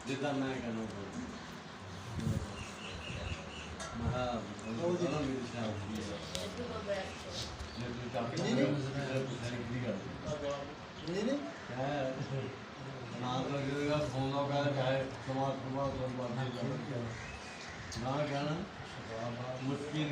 ਜਿੱਦਾਂ ਮੈਂ ਕਹਿੰਦਾ ਫੋਨ ਲਗਾ ਨਾ ਕਹਿਣਾ ਮੁਸ਼ਕਿਲ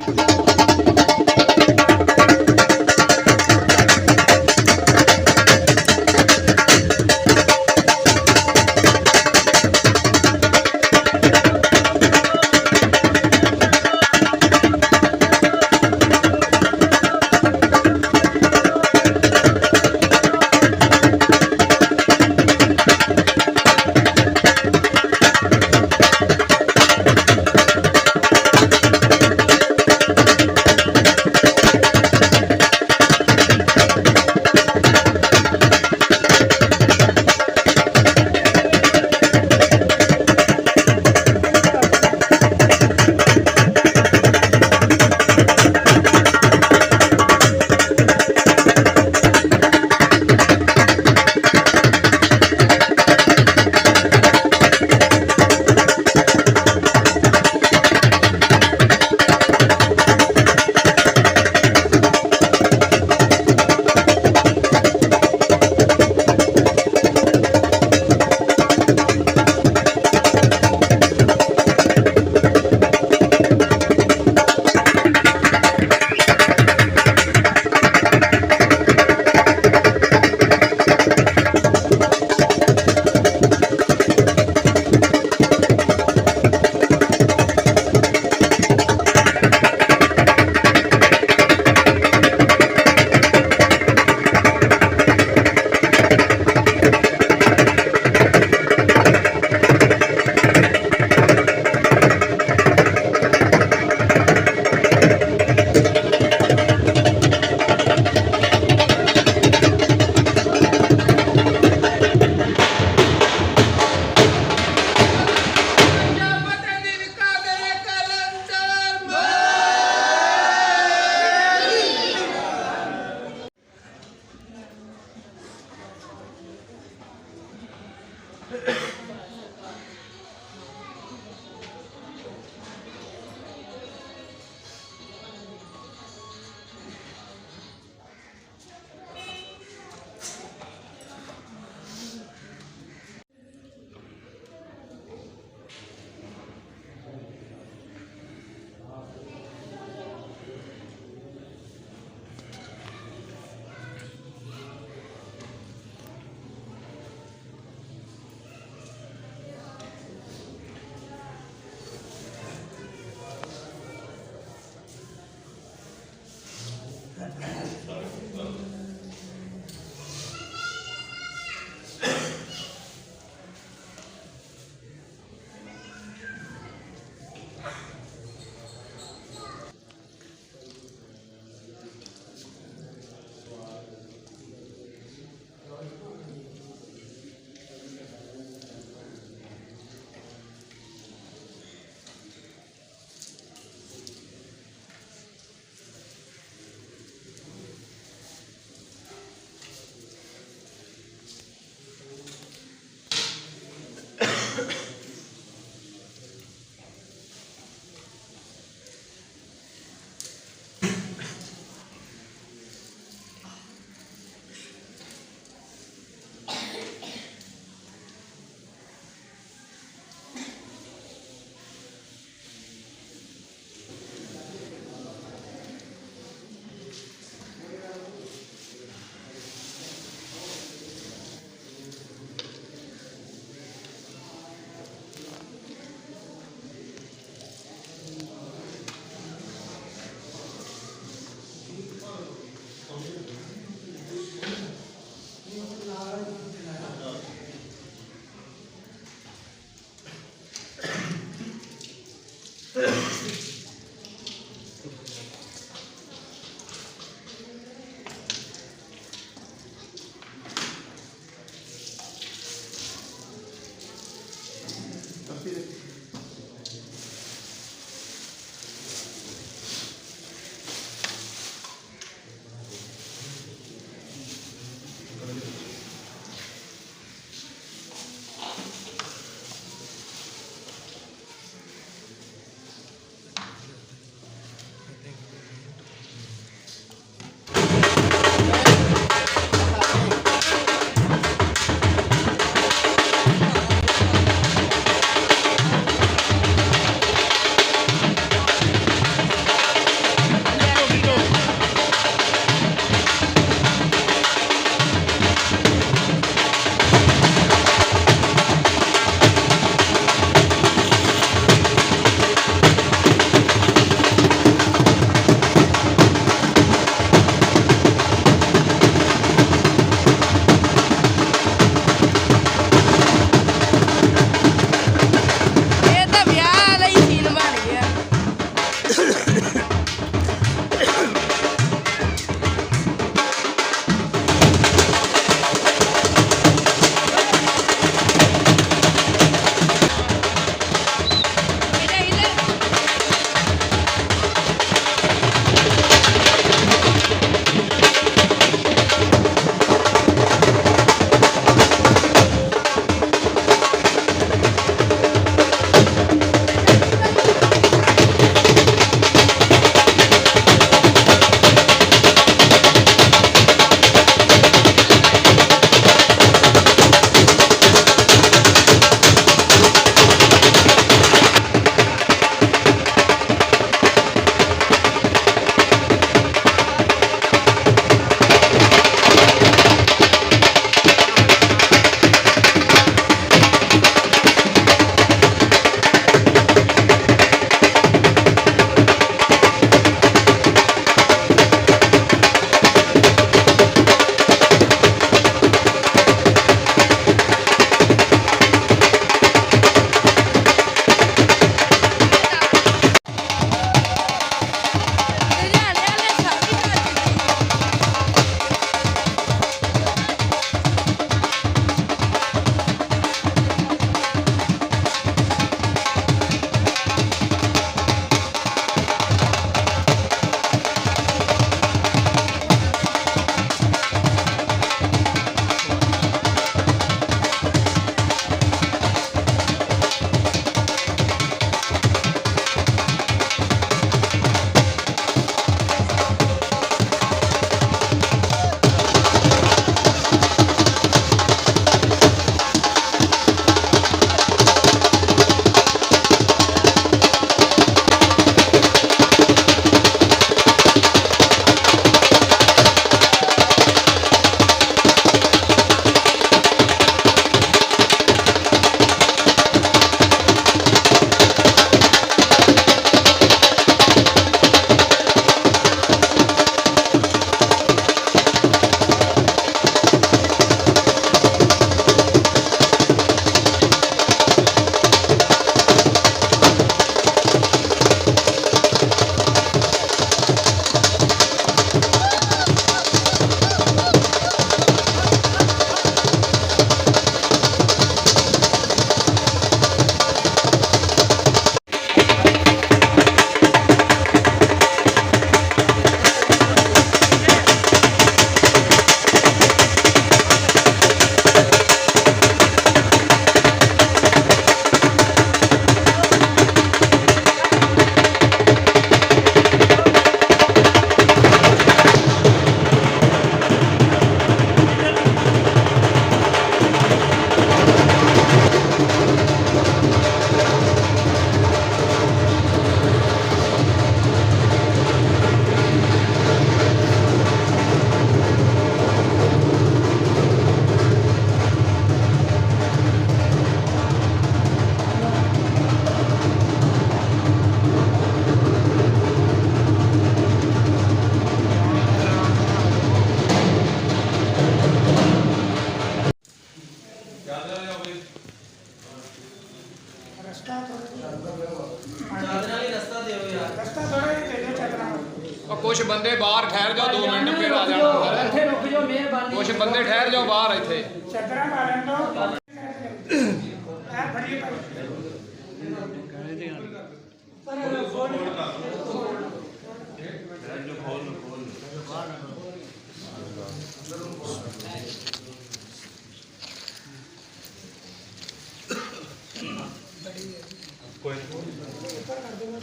और कुछ बंदे बाहर ठहर जाओ 2 मिनट फिर आ जाना कुछ बंदे ठहर जाओ बाहर इतने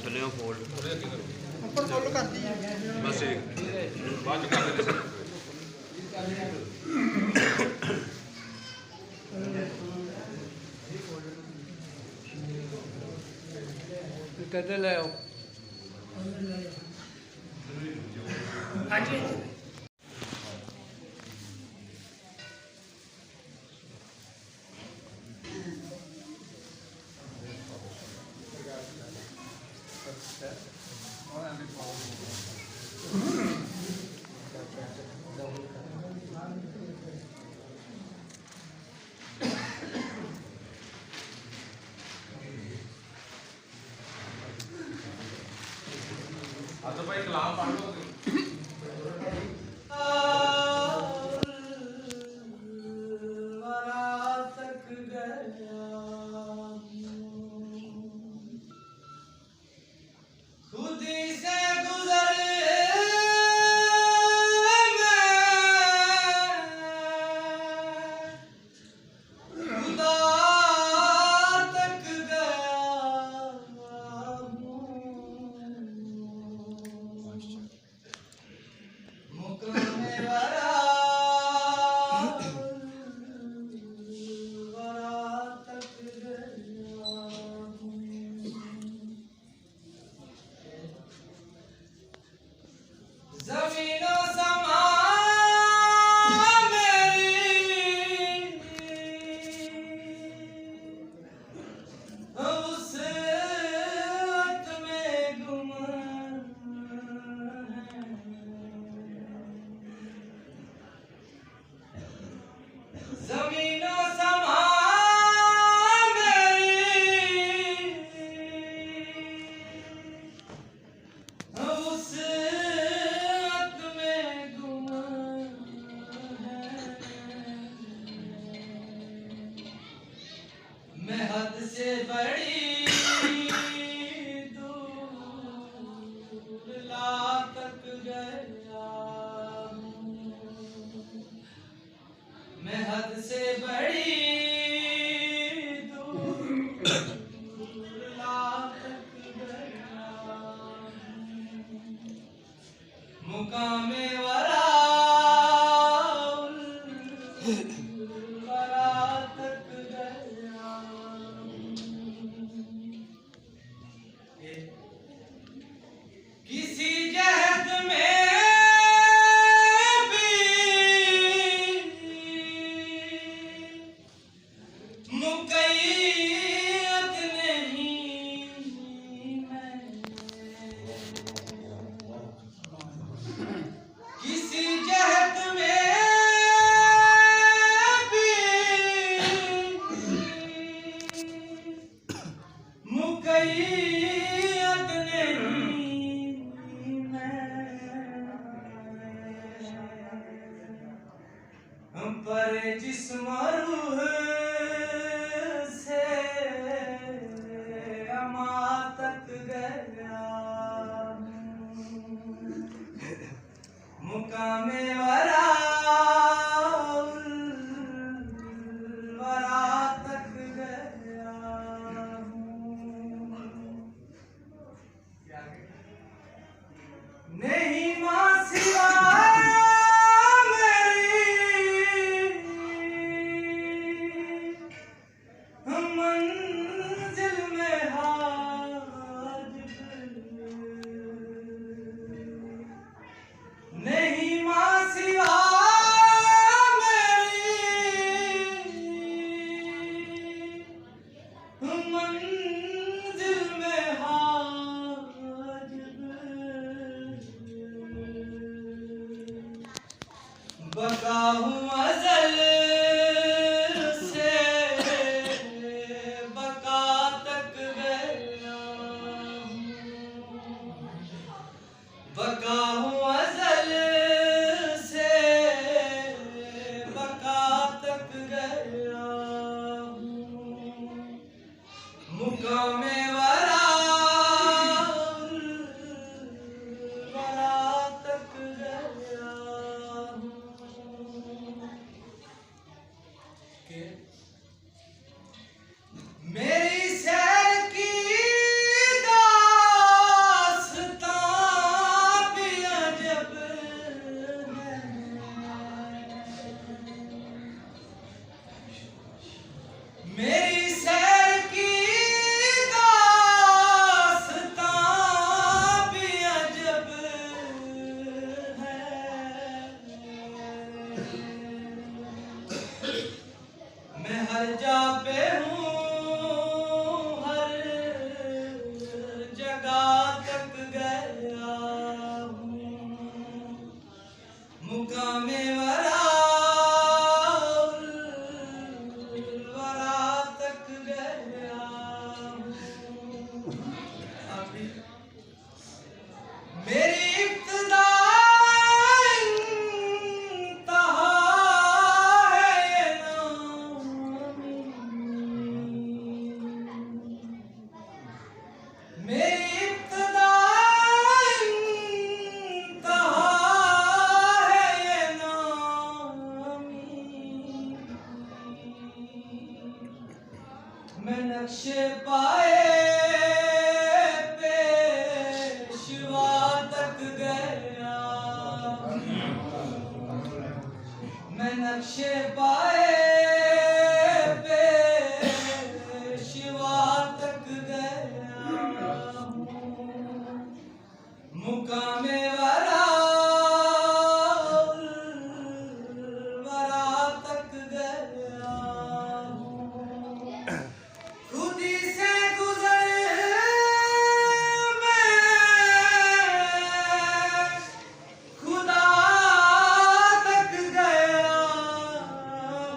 थल्ले फोल्ड ऊपर फोल्ड कर दी बस एक बाद में कर देते कहते ले आओ हाँ जी तो भाई कलाम पढ़ लो बका हूँ अज़ल से बका तक गया हूँ, मुकामे वरा तक गया हूँ। मेरी सैर की दास्तां भी अजब है, मेरी सैर की दास्तां भी अजब है। मैं हर जा पे हूँ, हर जगह तक गया हूँ, मुकामे वरा तक गया हूँ। अभी मेरी इब्तिदा इंतहा है ये नामी, मेरी इब्तिदा इंतहा है ये नामी। मैं नक्शे पाए पेशवा तक गया, मैं नक्शे पाए पेशवा तक गया हूँ, मुकामे वरा तक गया हूँ। खुदी से गुजर मैं खुदा तक गया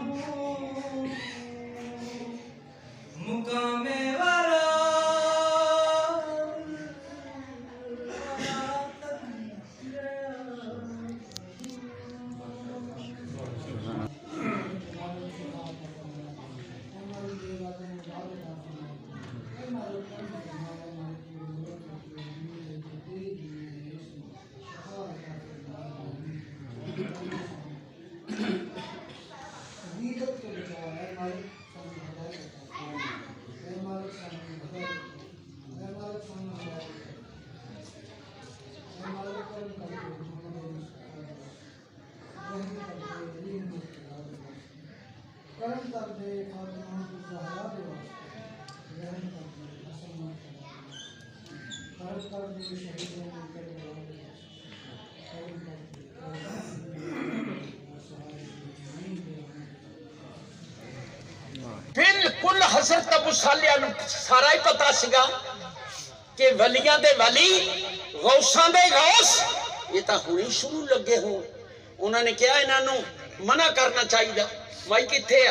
हूँ, मुकामे वरा तक गया हूँ। बिल्कुल हज़रत अबू सालिया नूं सारा ही पता सीगा कि वलियां दे वली गौसां दे गौस ये तां हुणी शुरू लगे हो। उन्होंने कहा इन्हां नूं मना करना चाहिए। माई कित्थे आ?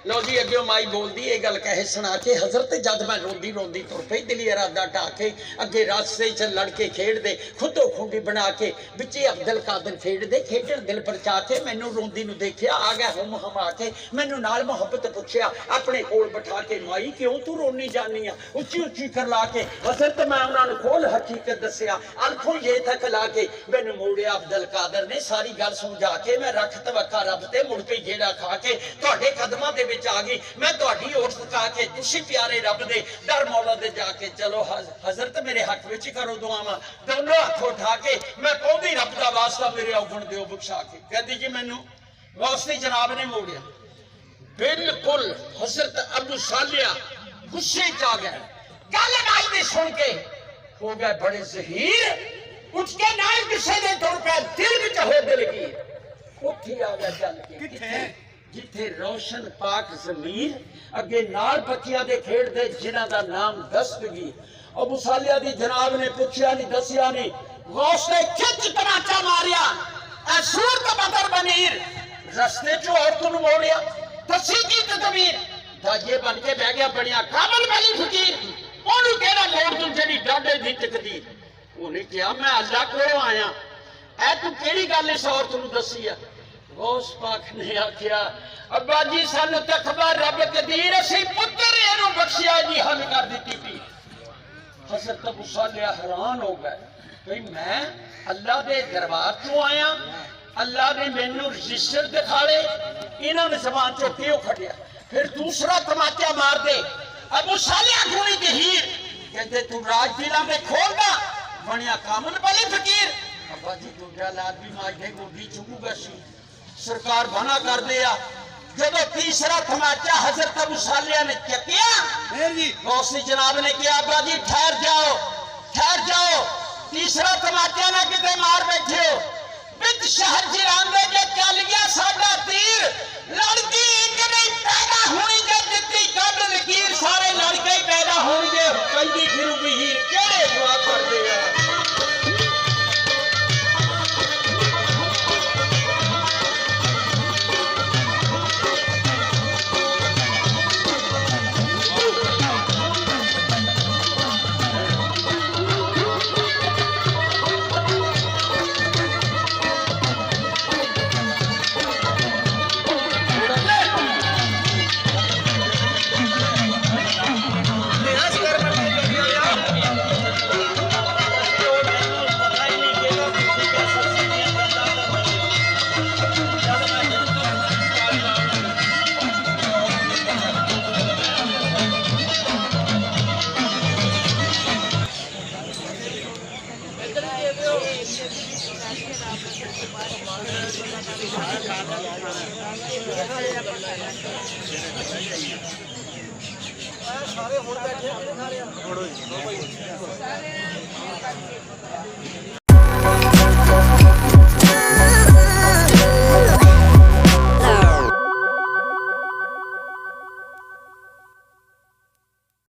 लो जी अगे माई बोलती ये गल कहे सुना के हज़रत जद मैं रोंदी रोंदी तुर पई दिली इरादा ढा के अगे रास्ते च लड़के खेडदे खुदो खुंडी बना के बिचे अब्दुल कादिर खेडदे खेडण दिल परचा के मैनू रोंदी नूं देखिया आ गया हुम हमा के मैनू नाल मुहब्बत पुछया अपने कोल बिठा के माई क्यों तू रोनी जानी आ उच्ची उच्ची करला के हज़रत मैं उन्हां नूं खोल हकीकत दस्या अल्फों ये तक ला के मैनू मोड़िया अब्दुल कादिर ने सारी गल समझा के मैं रख तवक्का रब ते मुड़ के जेड़ा खा के तुहाडे कदमां दे आ गई मैं तुहाडी ओर झुका के तुसी प्यारे रब दे दर मौला दे जाके चलो हज़रत मेरे हक विच करो दुआवां दोनों हथ उठा के मैं कहंदी रब दा वास्ता मेरे औगण दिओ बख्शा के कहदी जी मैनू वास्ते जनाब ने मोड़िया बिल्कुल हज़रत अबू सालिया गुस्से च आ गए गल नाल दी सुन के हो गए बड़े ज़हीर उठ के नाल किसे दे तुर पे दिल विच हो दिलगीर उठी आ गया चल के किथे जिथे रोशन पाक जमीर अगे नाल बच्चियां दे खेडदे जिन्हां दा नाम दस्तगीर अबू सालिया दी जनाब ने पूछया नहीं दसिया नहीं गौस ने खिच तमाचा मारिया ऐ सूर दा बदर बनीर रस्ते चो औरत नूं मोड़िया दसी की तदबीर दाजे बन के बह गया बनिया कामल वाली फकीर ओनू केड़ा मोड़ दूं जेडी डाडे दी तकदीर ਉਹਨੇ ਕਿਹਾ ਮੈਂ ਅੱਲਾ ਕੋਲੋਂ ਆਇਆ ਐ ਤੂੰ ਕਿਹੜੀ ਗੱਲ ਇਸ ਔਰਤ ਨੂੰ ਦੱਸੀ ਆ ਗੌਸ ਪਾਕ ਨੇ ਆਖਿਆ ਅੱਬਾ ਜੀ ਸਾਨੂੰ ਤਖਬਰ ਰੱਬ ਕਦੀਰ ਅਸੀਂ ਪੁੱਤਰ ਇਹਨੂੰ ਬਖਸ਼ਿਆ ਜੀ ਹੱਲ ਕਰ ਦਿੱਤੀ ਸੀ हजरत अबू सालेह हैरान हो गए भाई मैं अल्लाह के दरबार तो आया अल्लाह ने मैनू रजिस्टर दिखाले इन्होंने जबान चो क्यों खटिया फिर दूसरा तमाचा मार दे अबू सालेह गुणी जहीर कहते तू राज दिला में खोलदा बनिया कामन वाले फकीर अब्बा जी दूजा लाद भी माजे गोभी चुकूगा सी सरकार बना कर दिया जब तीसरा तमाचा हजरत अबू सालेह ने चकिया गौसी जनाब ने कहा अब्बा जी ठहर जाओ तीसरा तमाचा ना किते मार बैठे हो बिच शहर जिरांदे जे चल गया साडा तीर लड़की एक नहीं पैदा होनी जे दित्ती कद लकीर सारे लड़के ही पैदा होंगे कंदी फिरू हीर केड़े दुआ करदे आ ਸਾਰੇ ਹੁਣ ਬੈਠੇ ਸਾਰੇ